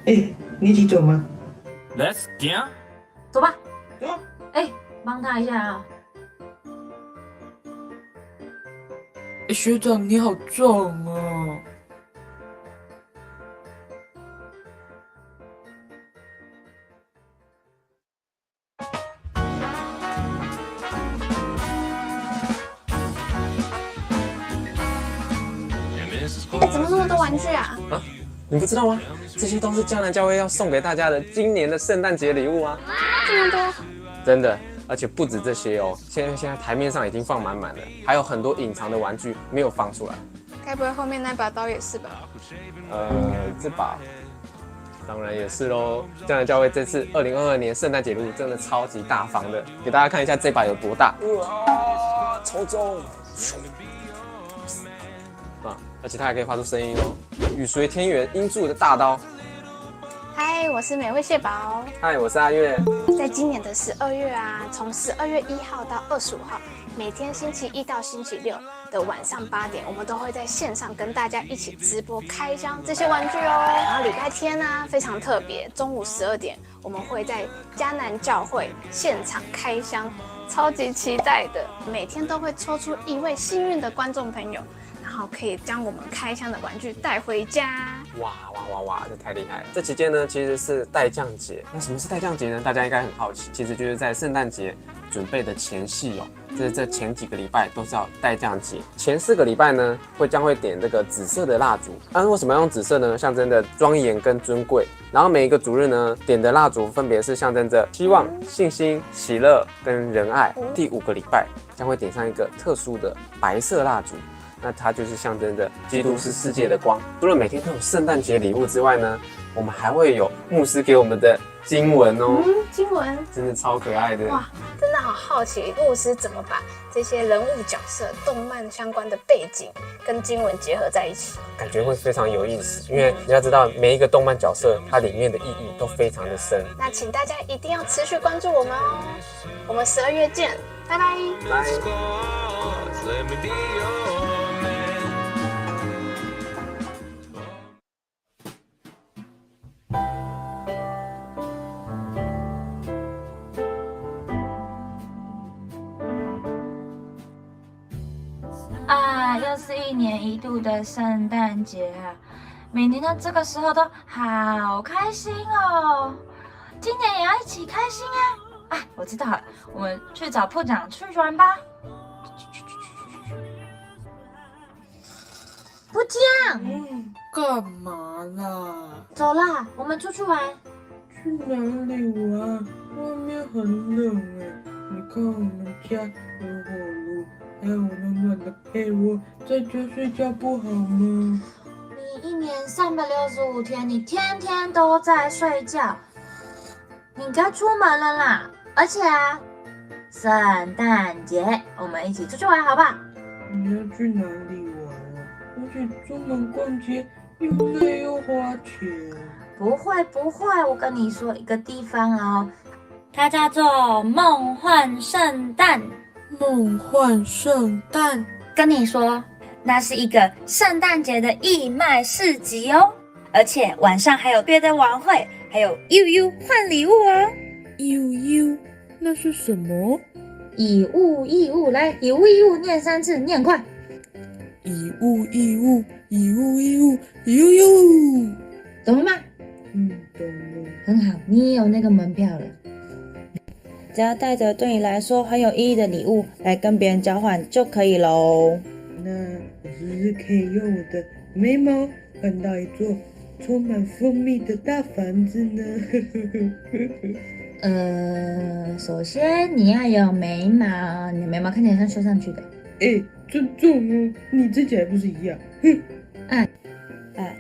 哎，你一起走吗？Let's go。走吧。走啊。哎，帮他一下啊。哎，学长你好重哦。哎，怎么那么多玩具啊？啊，你不知道吗？这些都是江南教会要送给大家的今年的圣诞节礼物啊！这么多？真的，而且不止这些哦，现在台面上已经放满满了，还有很多隐藏的玩具没有放出来。该不会后面那把刀也是吧？这把当然也是喽。江南教会这次2022年圣诞节礼物真的超级大方的，给大家看一下这把有多大。哇，超重！啊，而且它还可以发出声音哦。雨随天缘音柱的大刀。嗨，我是美味蟹堡。嗨，我是阿月。在今年的12月啊，从12月1号到25号，每天星期一到星期六的晚上8点，我们都会在线上跟大家一起直播开箱这些玩具哦。然后礼拜天呢，非常特别，中午12点，我们会在迦南教会现场开箱，超级期待的。每天都会抽出1位幸运的观众朋友，然后可以将我们开箱的玩具带回家。哇哇哇哇，这太厉害了！这期间呢，其实是待降节。那什么是待降节呢？大家应该很好奇，其实就是在圣诞节准备的前夕哦。这前几个礼拜都是要待降节，前4个礼拜呢，将会点这个紫色的蜡烛。为什么要用紫色呢？象征着庄严跟尊贵。然后每一个主日呢，点的蜡烛分别是象征着希望、信心、喜乐跟仁爱。第5个礼拜将会点上一个特殊的白色蜡烛。那它就是象征着基督是世界的光。除了每天都有圣诞节礼物之外呢，我们还会有牧师给我们的经文哦。经文真的超可爱的。哇，真的好好奇，牧师怎么把这些人物角色、动漫相关的背景跟经文结合在一起？感觉会非常有意思，因为你要知道每一个动漫角色它里面的意义都非常的深。那请大家一定要持续关注我们哦，我们12月见，拜拜。啊，又是1年1度的圣诞节啊！每年的这个时候都好开心哦，今年也要一起开心啊！啊，我知道了，我们去找部长出去玩吧。部长，干嘛啦？走啦，我们出去玩。去哪里玩？外面很冷哎。你看我们家有火炉，还有暖暖的被窝，在家睡觉不好吗？你1年365天，你天天都在睡觉，你该出门了啦！而且啊，圣诞节我们一起出去玩，好不好？你要去哪里玩啊？而且出门逛街又累又花钱。不会不会，我跟你说一个地方哦，它叫做梦幻圣诞。梦幻圣诞。跟你说，那是一个圣诞节的义卖市集哦，而且晚上还有别的晚会，还有换礼物哦。那是什么？以物，来，以物念3次，念快。以物，懂了吗？懂了。很好，你也有那个门票了。只要带着对你来说很有意义的礼物来跟别人交换就可以喽。那我是不是可以用我的眉毛换到一座充满蜂蜜的大房子呢？首先你要有眉毛，你的眉毛看起来像修上去的。尊重哦，你之前还不是一样？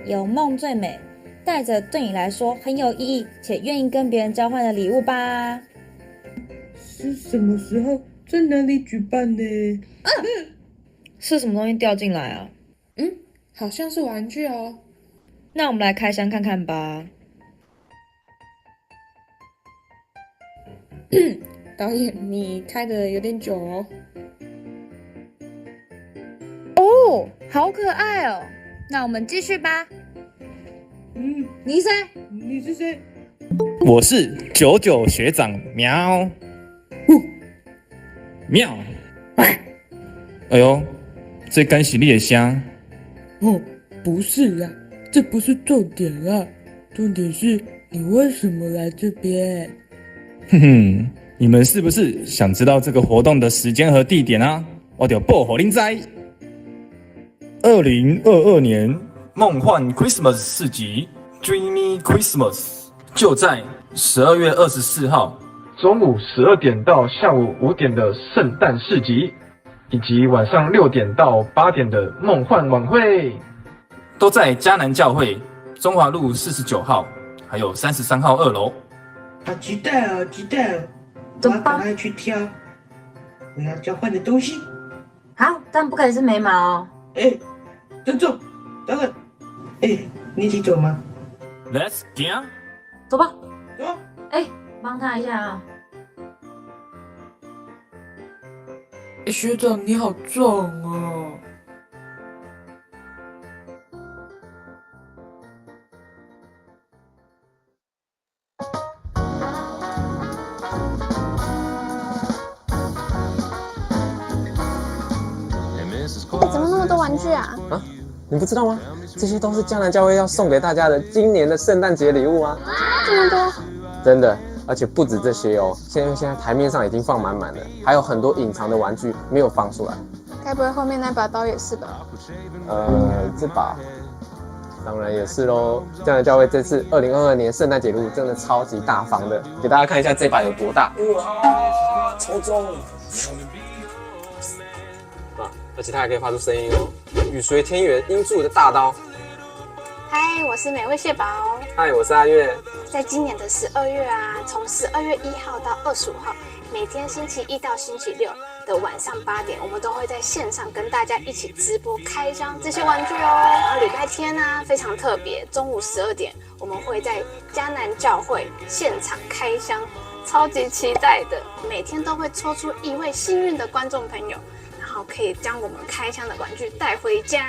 有梦最美，带着对你来说很有意义且愿意跟别人交换的礼物吧。是什么时候？在哪里举办呢？是什么东西掉进来啊？好像是玩具哦。那我们来开箱看看吧。导演，你开的有点久哦。哦，好可爱哦。那我们继续吧。嗯你谁？你是谁？我是99学长喵，喵，哎呦，这敢是你的声？哦，不是啦，这不是重点啦，重点是你为什么来这边？哼哼，你们是不是想知道这个活动的时间和地点啊？我就报给您知。2022年梦幻 Christmas 市集 Dreamy Christmas 就在12月24号中午12点到下午5点的圣诞市集，以及晚上6点到8点的梦幻晚会，都在迦南教会中华路49号，还有33号2楼。好期待哦，期待哦！怎么办我要赶快去挑我要交换的东西。好，但不可以是眉毛哦。哎，郑重，等等，哎，你一起走吗？ Let's go！ 走吧。走啊。哎，帮他一下啊。学长你好壮哦！怎么那么多玩具啊？啊，你不知道吗？这些都是迦南教会要送给大家的今年的圣诞节礼物啊！这么多？真的，而且不止这些哦，现在台面上已经放满满了，还有很多隐藏的玩具没有放出来。该不会后面那把刀也是吧？这把当然也是喽。迦南教会这次2022年圣诞节礼物真的超级大方的，给大家看一下这把有多大。哇，超重！啊，而且它还可以发出声音哦。雨随天缘音柱的大刀。嗨，我是美味蟹堡。嗨，我是阿月。在今年的12月啊，从12月1号到25号，每天星期一到星期六的晚上8点，我们都会在线上跟大家一起直播开箱这些玩具哦。然后礼拜天呢，非常特别，中午12点，我们会在迦南教会现场开箱，超级期待的。每天都会抽出1位幸运的观众朋友，然后可以将我们开箱的玩具带回家。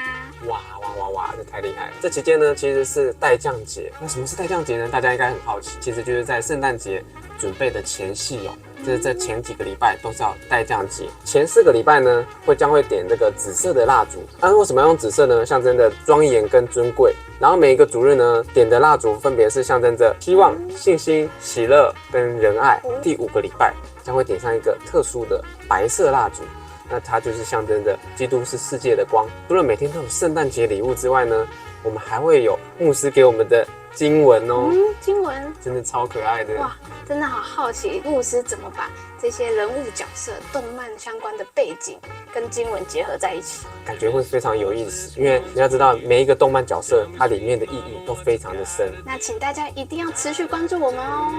哇哇哇哇，这太厉害了！这期间呢，其实是待降节。那什么是待降节呢？大家应该很好奇，其实就是在圣诞节准备的前夕哦。就是这前几个礼拜都是要待降节，前4个礼拜呢将会点这个紫色的蜡烛。那为什么要用紫色呢？象征着庄严跟尊贵。然后每一个主日呢点的蜡烛分别是象征着希望、信心、喜乐跟仁爱。第5个礼拜将会点上一个特殊的白色蜡烛。那它就是象征着基督是世界的光。除了每天都有圣诞节礼物之外呢，我们还会有牧师给我们的经文哦。经文真的超可爱的哇！真的好好奇，牧师怎么把这些人物角色、动漫相关的背景跟经文结合在一起，感觉会非常有意思。因为你要知道，每一个动漫角色它里面的意义都非常的深。那请大家一定要持续关注我们哦。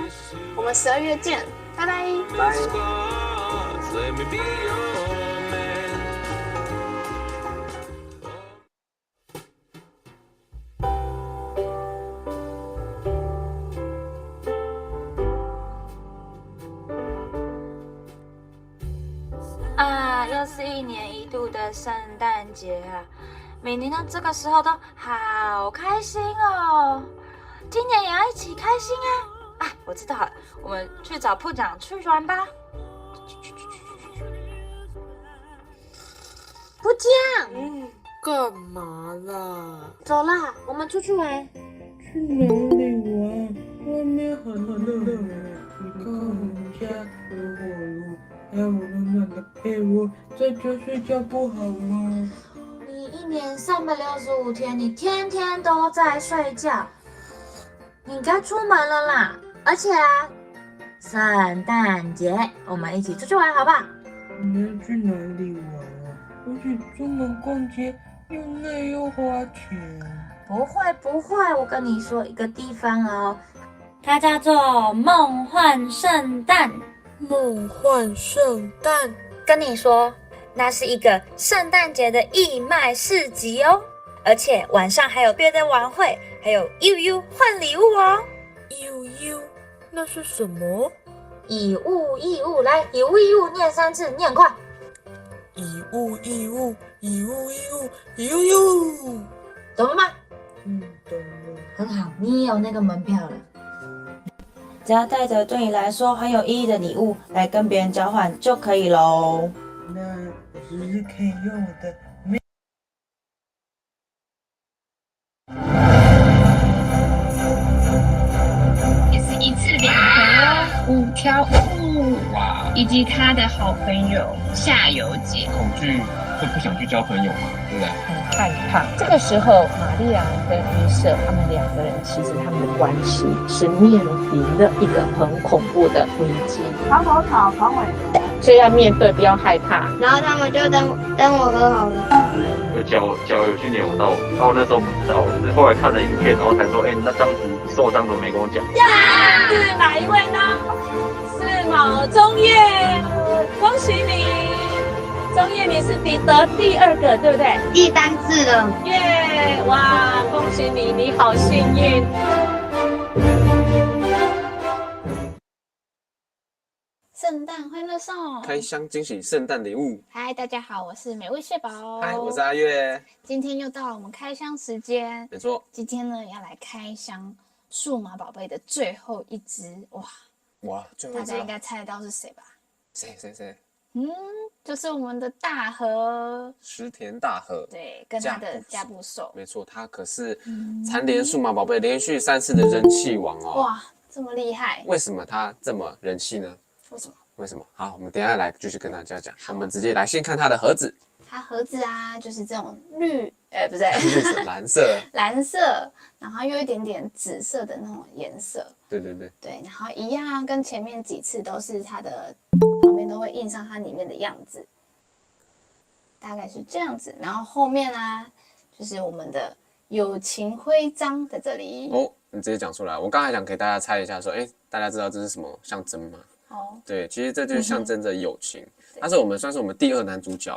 我们12月见，拜拜。拜。啊，又是1年1度的圣诞节啊！每年到这个时候都好开心哦。今年也要一起开心啊！啊，我知道了，我们去找部长去玩吧。部长，干嘛啦？走啦，我们出去玩。去哪里玩？外面很冷哎，你看我们家有火炉，还有暖暖的被窝，在家睡觉不好吗？你1年365天，你天天都在睡觉，你该出门了啦！而且啊，圣诞节我们一起出去玩，好不好？我们要去哪里玩啊？而且出门逛街又累又花钱。不会不会，我跟你说一个地方哦，它叫做梦幻圣诞。梦幻圣诞？跟你说，那是一个圣诞节的义卖市集哦，而且晚上还有别的晚会，还有换礼物哦。那是什么？以物，来，以物念3次，念快。以物，懂了吗？懂了。很好，你也有那个门票了。只要带着对你来说很有意义的礼物来跟别人交换就可以喽。那我是不是可以用我的也是一次2盒5条悟，哇，以及他的好朋友夏油姐。恐惧会不想去交朋友嘛，对不对？很害怕。这个时候，玛丽亚跟约瑟他们2个人其实他们的关系是面临了一个很恐怖的危机。跑跑尾，所以要面对，不要害怕。然后他们就跟我和好了。脚有去扭到，然后那时候不知道，是后来看了影片，然后才说，那张子受伤怎么没跟我讲？是哪一位呢？是毛中叶，恭喜你，中叶你是得第2个，对不对？第3次了，耶！哇，恭喜你，你好幸运。圣诞欢乐颂，开箱惊喜圣诞礼物。嗨，大家好，我是美味蟹堡。嗨，我是阿月。今天又到了我们开箱时间。没错，今天呢要来开箱数码宝贝的最后一只。哇，最后一只大家应该猜得到是谁吧？谁？就是我们的大河石田大河。对，跟他的加布兽。没错，他可是蝉联数码宝贝连续3次的人气王哦。哇，这么厉害！为什么他这么人气呢？为什么？好，我们等一下来继续跟大家讲。我们直接来先看它的盒子。它盒子啊，就是这种不是蓝色，蓝色，然后又一点点紫色的那种颜色。对，然后一样，跟前面几次都是它的旁边都会印上它里面的样子，大概是这样子。然后后面啊，就是我们的友情徽章在这里。哦，你直接讲出来。我刚才想给大家猜一下，说，大家知道这是什么象征吗？对，其实这就是象征着友情。他是算是我们第2男主角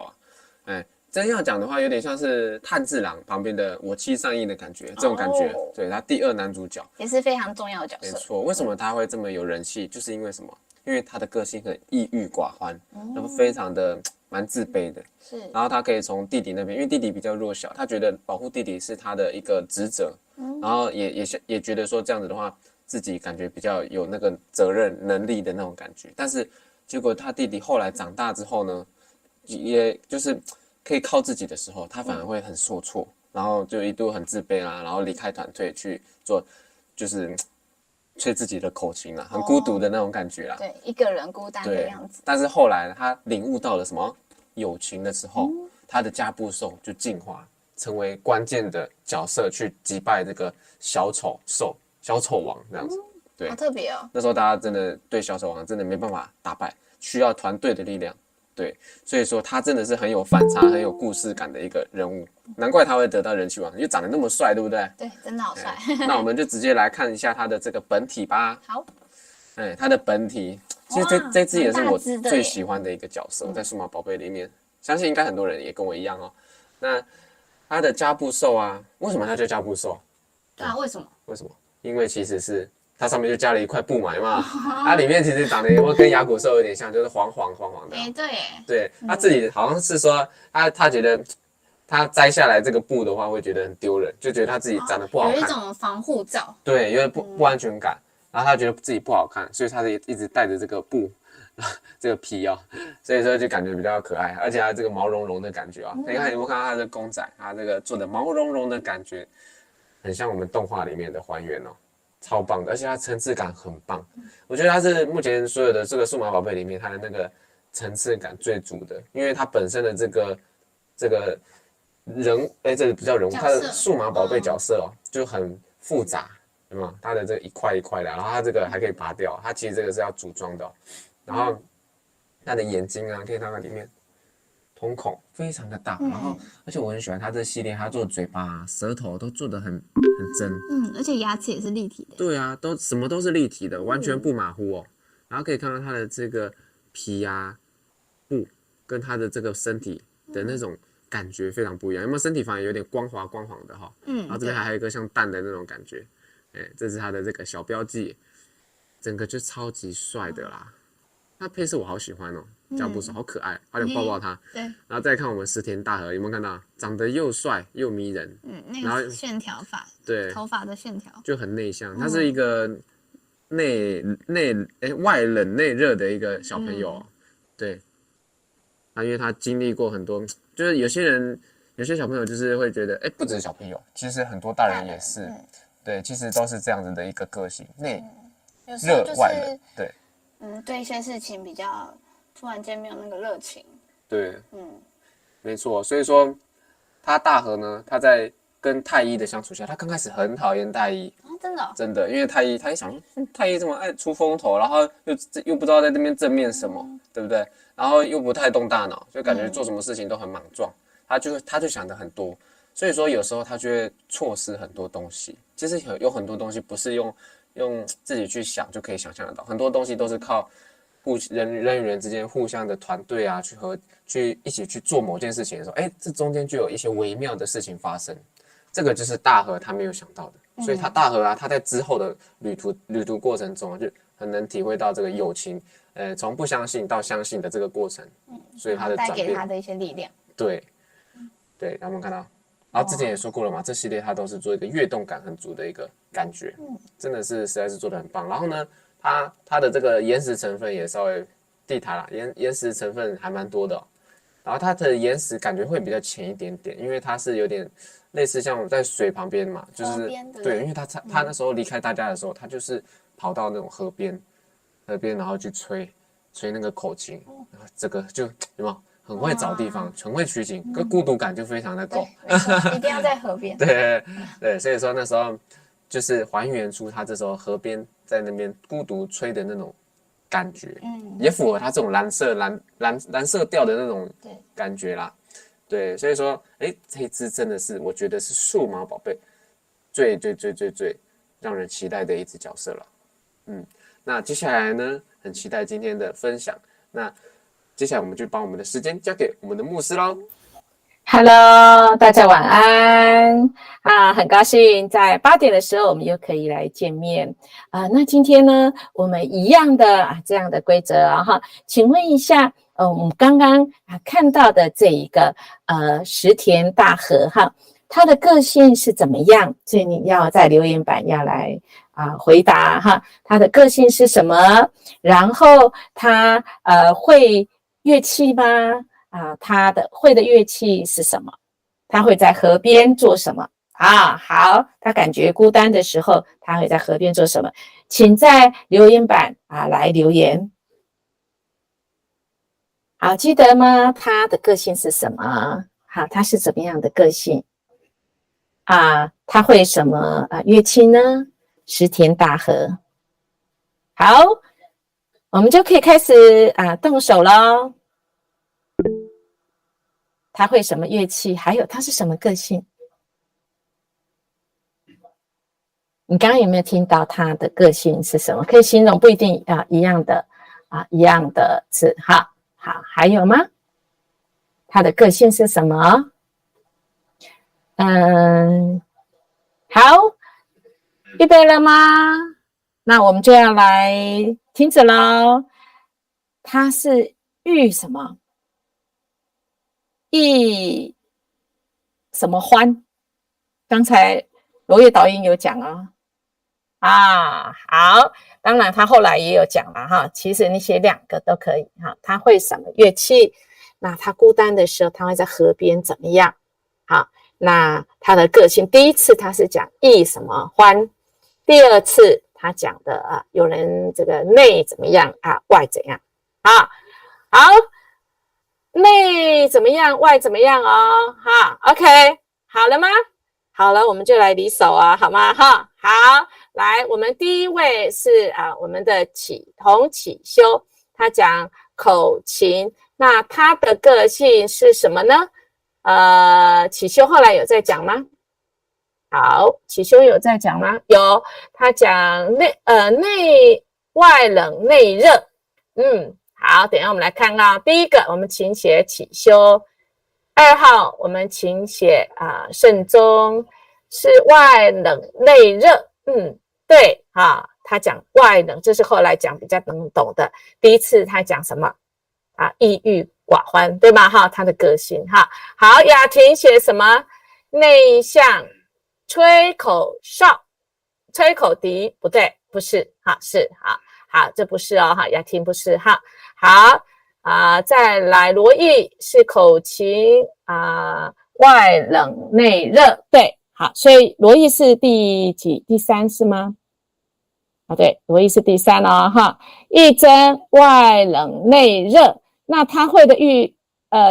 啊。这样讲的话，有点像是炭治郎旁边的我妻善逸的感觉，这种感觉。对，他第2男主角也是非常重要的角色。没错，为什么他会这么有人气？就是因为什么？因为他的个性很抑郁寡欢，然后非常的蛮自卑的。是。然后他可以从弟弟那边，因为弟弟比较弱小，他觉得保护弟弟是他的一个职责。然后也觉得说这样子的话，自己感觉比较有那个责任能力的那种感觉。但是结果他弟弟后来长大之后呢，也就是可以靠自己的时候，他反而会很受挫，然后就一度很自卑啦，然后离开团队去做，就是吹自己的口琴啦，很孤独的那种感觉啦。对，一个人孤单的样子。但是后来他领悟到了什么友情的时候，他的加布兽就进化，成为关键的角色，去击败这个小丑王这样子。对，好特别哦。那时候大家真的对小丑王真的没办法打败，需要团队的力量。对，所以说他真的是很有反差、很有故事感的一个人物，难怪他会得到人气王，因为长得那么帅，对不对？对，真的好帅。那我们就直接来看一下他的这个本体吧。好。他的本体，其实这只也是我最喜欢的一个角色，在数码宝贝里面，相信应该很多人也跟我一样哦。那他的加布兽啊，为什么它叫加布兽？对啊，为什么？因为其实是它上面就加了一块布埋嘛，它里面其实长得有没有跟雅古兽有点像，就是黄黄的。对，他自己好像是说他觉得他摘下来这个布的话会觉得很丢人，就觉得他自己长得不好看，有一种防护罩。对，有点不安全感，然后他觉得自己不好看，所以他一直带着这个布。这个皮所以说就感觉比较可爱，而且它这个毛茸茸的感觉你看有没有看到它的公仔，它这个做的毛茸茸的感觉，很像我们动画里面的还原超棒的，而且它层次感很棒。我觉得它是目前所有的这个数码宝贝里面，它的那个层次感最足的，因为它本身的这个人，这个不叫人物，它的数码宝贝角色就很复杂，对吗？它的这一块一块的，然后它这个还可以拔掉，它其实这个是要组装的。然后它的眼睛啊，可以看到里面瞳孔非常的大，然后而且我很喜欢它这系列，它做嘴巴、舌头都做得很真，而且牙齿也是立体的。对啊，什么都是立体的，完全不马虎然后可以看到它的这个皮啊、布跟它的这个身体的那种感觉非常不一样，有没有？身体反而有点光滑的然后这边还有一个像蛋的那种感觉，这是它的这个小标记，整个就超级帅的啦。那配色我好喜欢加布兽好可爱，好想抱抱它。对，然后再看我们石田大河，有没有看到？长得又帅又迷人，那个线条发，对，头发的线条就很内向。他是一个外冷内热的一个小朋友，对，因为他经历过很多，就是有些小朋友就是会觉得，不只是小朋友，其实很多大人也是，对，其实都是这样子的一个个性，内热外冷，对，对一些事情比较突然间没有那个热情，对，没错，所以说他大和呢，他在跟太一的相处下，他刚开始很讨厌太一，真的真的，因为太一想，太一这么爱出风头，然后又不知道在那边正面什么，对不对？然后又不太动大脑，就感觉做什么事情都很莽撞，他就想的很多，所以说有时候他就会错失很多东西。其实有很多东西不是用自己去想就可以想象得到，很多东西都是靠人与人之间互相的团队啊，去一起去做某件事情的时候，这中间就有一些微妙的事情发生。这个就是大和他没有想到的，所以大和啊，他在之后的旅途过程中就很能体会到这个友情，从不相信到相信的这个过程，所以他的转变带给他的一些力量。对，然后我们看到，然后之前也说过了嘛，这系列他都是做一个跃动感很足的一个感觉，真的是实在是做得很棒。然后呢，它的这个岩石成分也稍微地毯啦，岩石成分还蛮多的然后它的岩石感觉会比较浅一点点，因为它是有点类似像在水旁边嘛，就是对，因为他那时候离开大家的时候，他就是跑到那种河边，然后去吹那个口琴，这个就有没有很会找地方，很会取景，跟孤独感就非常的够，一定要在河边。对，所以说那时候就是还原出他这时候河边在那边孤独吹的那种感觉，也符合他这种蓝色调的那种感觉啦。对，所以说，这一支真的是我觉得是数码宝贝最让人期待的一支角色了。那接下来呢，很期待今天的分享。那接下来我们就把我们的时间交给我们的牧师喽。Hello， 大家晚安很高兴在8点的时候我们又可以来见面那今天呢，我们一样的这样的规则请问一下，我们刚刚看到的这一个石田大和他的个性是怎么样？所以你要在留言板要来回答他的个性是什么？然后他会乐器吗？他的会的乐器是什么？他会在河边做什么？好，他感觉孤单的时候，他会在河边做什么？请在留言板来留言。好，记得吗？他的个性是什么？好，他是怎么样的个性？他会什么乐器呢？石田大和。好，我们就可以开始动手咯。他会什么乐器？还有他是什么个性？你刚刚有没有听到他的个性是什么？可以形容，不一定一样的字。好，还有吗？他的个性是什么？好，预备了吗？那我们就要来听着咯。他是玉什么？忆什么欢？刚才罗烨导演有讲好，当然他后来也有讲了其实你写2个都可以他会什么乐器？那他孤单的时候，他会在河边怎么样？好，那他的个性，第一次他是讲忆什么欢，第二次他讲的有人这个内怎么样外怎样好。内怎么样，外怎么样OK， 好了吗？好了，我们就来离手好吗？好，来，我们第一位是我们的洪启修，他讲口琴，那他的个性是什么呢？启修后来有在讲吗？好，启修有在讲吗？有，他讲内外冷内热，好，等一下我们来看第一个，我们请写启修。2号，我们请写慎终，是外冷内热。对他讲外冷，这是后来讲比较能懂的。第一次他讲什么抑郁寡欢，对吗？他的个性好，雅婷写什么？内向，吹口哨。吹口笛不对，不是，好是好，这不是哦，哈，雅婷不是哈，好再来罗毅是口琴外冷内热，对，好，所以罗毅是第几？第三是吗？对，罗毅是第三哦，哈，一针外冷内热，那他会的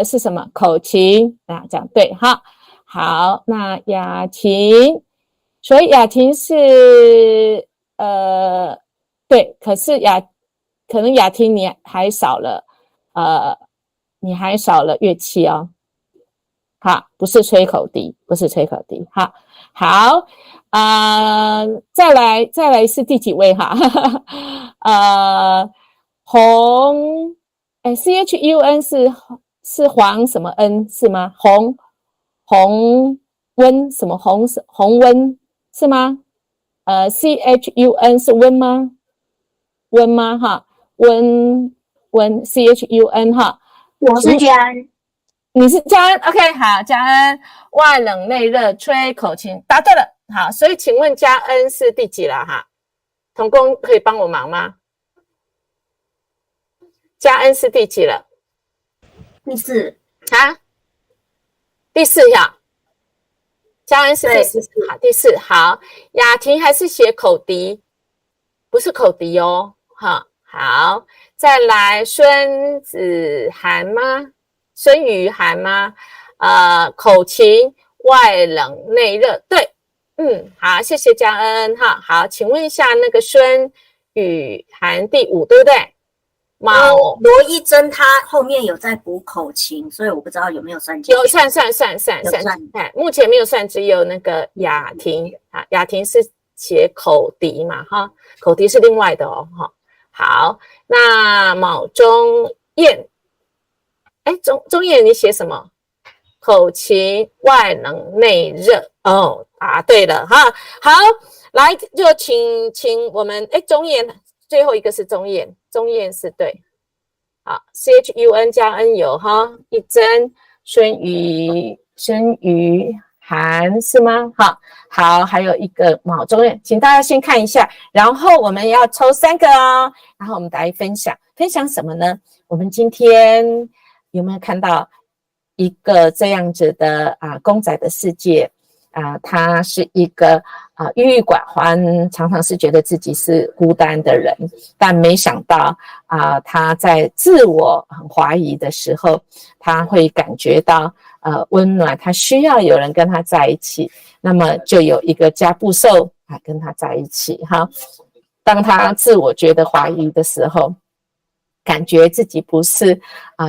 是什么？口琴这样对哈。好，那雅婷，所以雅婷是对，可是可能雅婷你还少了乐器哦。好，不是吹口笛，不是吹口笛。好，再来是第几位哈？洪CHUN 是黄什么 N 是吗？洪温什么洪温是吗？CHUN 是温吗？温吗？哈，温 CHUN 哈。我是嘉恩，你是嘉恩 ，OK， 好，嘉恩外冷内热吹口琴，答对了。好，所以请问嘉恩是第几了哈？童工可以帮我忙吗？嘉恩是第几了？第4第4呀。嘉恩是第4，好，第4。好，雅婷还是写口笛，不是口笛哦。好，再来孙子涵吗？孙雨涵吗？口琴外冷内热，对，好，谢谢嘉恩哈。好，请问一下那个孙雨涵第5，对不对？罗一珍他后面有在补口琴，所以我不知道有没有算进去。有算，目前没有算，只有那个雅婷雅婷是写口笛嘛哈，口笛是另外的哦哈。好，那毛中燕，中燕你写什么？口琴外冷内热哦，答对了哈。好，来就请我们中燕最后一个是中燕是对。好 ，CHUN 加 N 有哈，一针孙雨涵是吗？好，还有一个毛中燕，请大家先看一下，然后我们要抽3个哦，然后我们来分享什么呢？我们今天有没有看到一个这样子的公仔的世界他是一个郁郁寡欢，常常是觉得自己是孤单的人，但没想到他在自我很怀疑的时候，他会感觉到温暖，他需要有人跟他在一起，那么就有一个加布兽跟他在一起哈。当他自我觉得怀疑的时候，感觉自己不是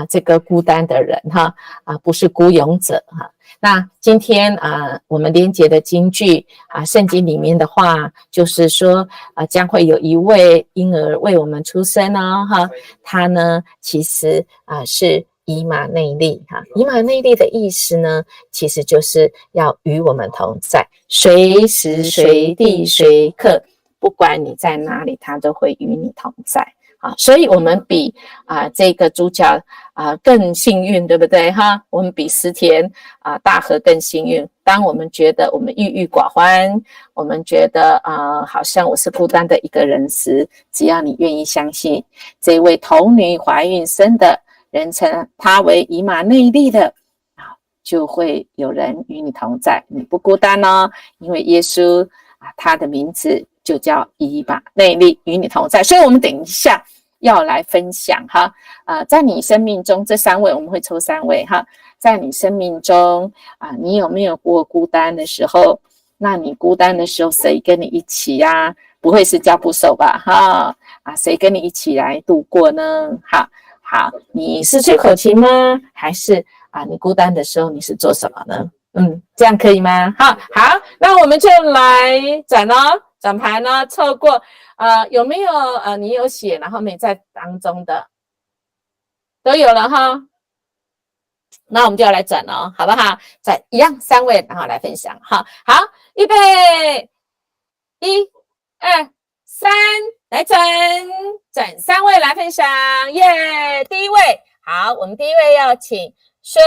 这个孤单的人哈不是孤勇者哈。那今天我们连结的经句圣经里面的话，就是说将会有一位婴儿为我们出生哦哈。他呢其实是以马内利哈。以马内利的意思呢，其实就是要与我们同在，随时随地随刻，不管你在哪里，他都会与你同在。所以我们比这个主角更幸运，对不对哈？我们比石田大河更幸运。当我们觉得我们郁郁寡欢，我们觉得好像我是孤单的一个人时，只要你愿意相信这位童女怀孕生的，人称她为以马内利的，就会有人与你同在，你不孤单哦，因为耶稣他的名字就叫以马内利，与你同在。所以我们等一下要来分享哈，在你生命中这3位，我们会抽3位哈，在你生命中你有没有过孤单的时候？那你孤单的时候，谁跟你一起呀？不会是教部手吧？哈谁跟你一起来度过呢？好，你是吹口琴吗？还是你孤单的时候你是做什么呢？这样可以吗？好，那我们就来转盘呢，凑过有没有你有写然后没在当中的都有了哈。那我们就要来转了，好不好？转一样3位，然后来分享哈。好，预备，1、2、3，来转3位来分享，耶！第一位，好，我们第一位要请孙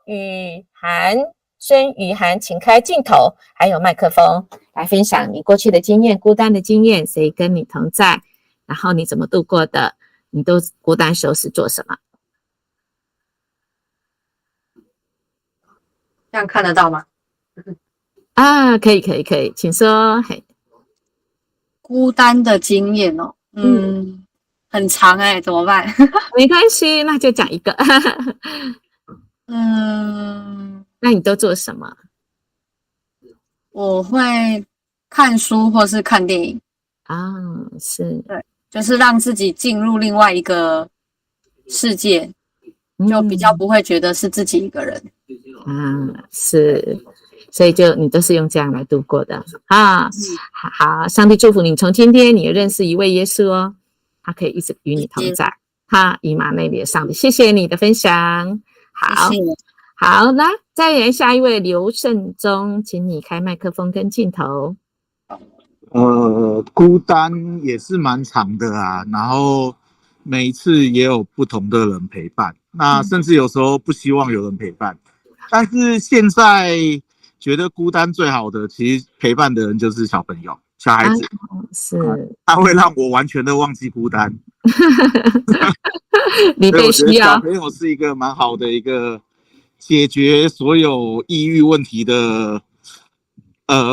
雨涵孙雨涵，请开镜头，还有麦克风，来分享你过去的经验，孤单的经验，谁跟你同在，然后你怎么度过的，你都孤单时候是做什么？这样看得到吗？啊，可以，请说。嘿，孤单的经验哦，很长怎么办？没关系，那就讲一个。那你都做什么？我会看书或是看电影啊，是，对，就是让自己进入另外一个世界，就比较不会觉得是自己一个人。是，所以就你都是用这样来度过的啊。好，上帝祝福你，从今天你认识一位耶稣哦，他可以一直与你同在，他以马内利的上帝。谢谢你的分享。好，好，那再来下一位刘胜忠，请你开麦克风跟镜头。孤单也是蛮长的啊，然后每一次也有不同的人陪伴，那甚至有时候不希望有人陪伴，但是现在觉得孤单最好的，其实陪伴的人就是小朋友、小孩子，是，他会让我完全的忘记孤单。你被需要，小朋友是一个蛮好的一个解决所有抑郁问题的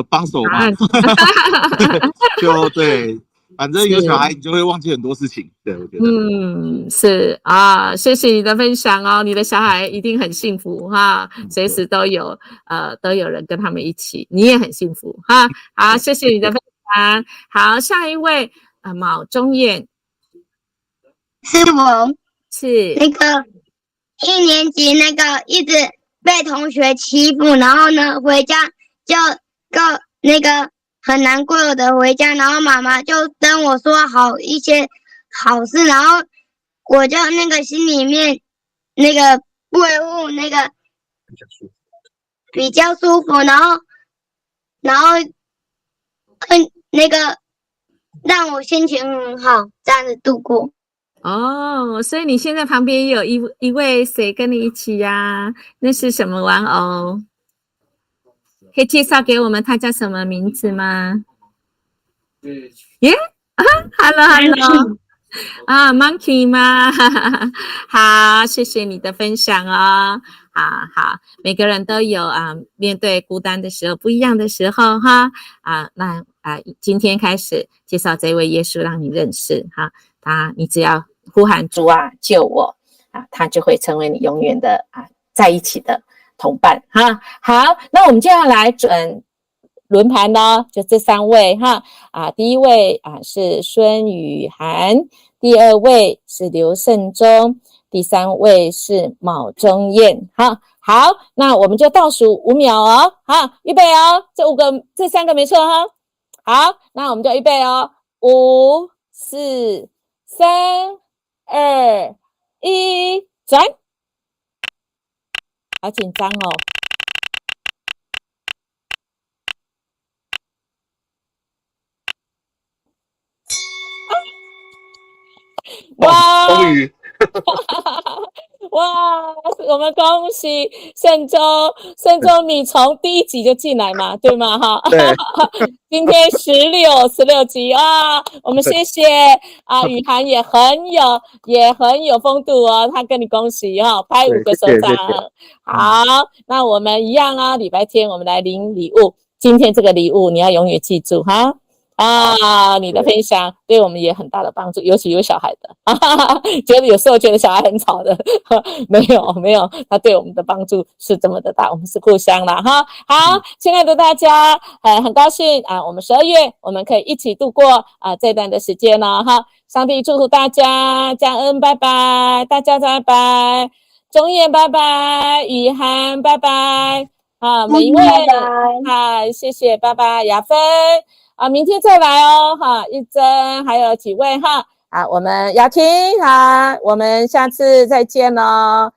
帮手嘛。就对，反正有小孩你就会忘记很多事情。对，我觉得是啊，谢谢你的分享哦，你的小孩一定很幸福哈，随时都有人跟他们一起，你也很幸福哈。好，谢谢你的分享。好，下一位毛中燕。是我，是那个1年级那个一直被同学欺负，然后呢回家就那个很难过的回家，然后妈妈就跟我说一些好事，然后我就那个心里面那个慰护那个比较舒服，然后那个让我心情很好，这样子度过。哦，所以你现在旁边有一位谁跟你一起呀？那是什么玩偶？可以介绍给我们他叫什么名字吗？耶，Hello， Monkey 吗？好，谢谢你的分享哦。好，每个人都有面对孤单的时候，不一样的时候哈。今天开始介绍这位耶稣，让你认识哈。你只要呼喊主啊，救我他就会成为你永远的在一起的同伴哈。好，那我们就要来轮盘咯，就这3位哈。第一位是孙雨涵，第2位是刘胜忠，第3位是毛中燕哈。好，那我们就倒数5秒哦。好，预备哦，这3个没错哈。好，那我们就预备哦，5、4、3、2、1，转。好紧张哦。哇！终于！哇！我们恭喜胜忠，你从第1集就进来嘛，对吗？哈，对。今天16集啊，我们谢谢雨涵也很有风度哦，他跟你恭喜哈，拍5个手掌。谢谢。好，那我们一样啊，礼拜天我们来领礼物，今天这个礼物你要永远记住哈。你的分享对我们也很大的帮助，尤其有小孩的，觉得有时候觉得小孩很吵的，没有，他对我们的帮助是这么的大，我们是互相啦哈。好，亲爱的大家，很高兴我们12月我们可以一起度过这段的时间了哈。上帝祝福大家，江恩拜拜，大家拜拜，钟燕拜拜，雨涵拜拜，每一位谢谢，拜拜，雅芬。明天再来哦，一真还有几位哈，我们雅婷我们下次再见咯。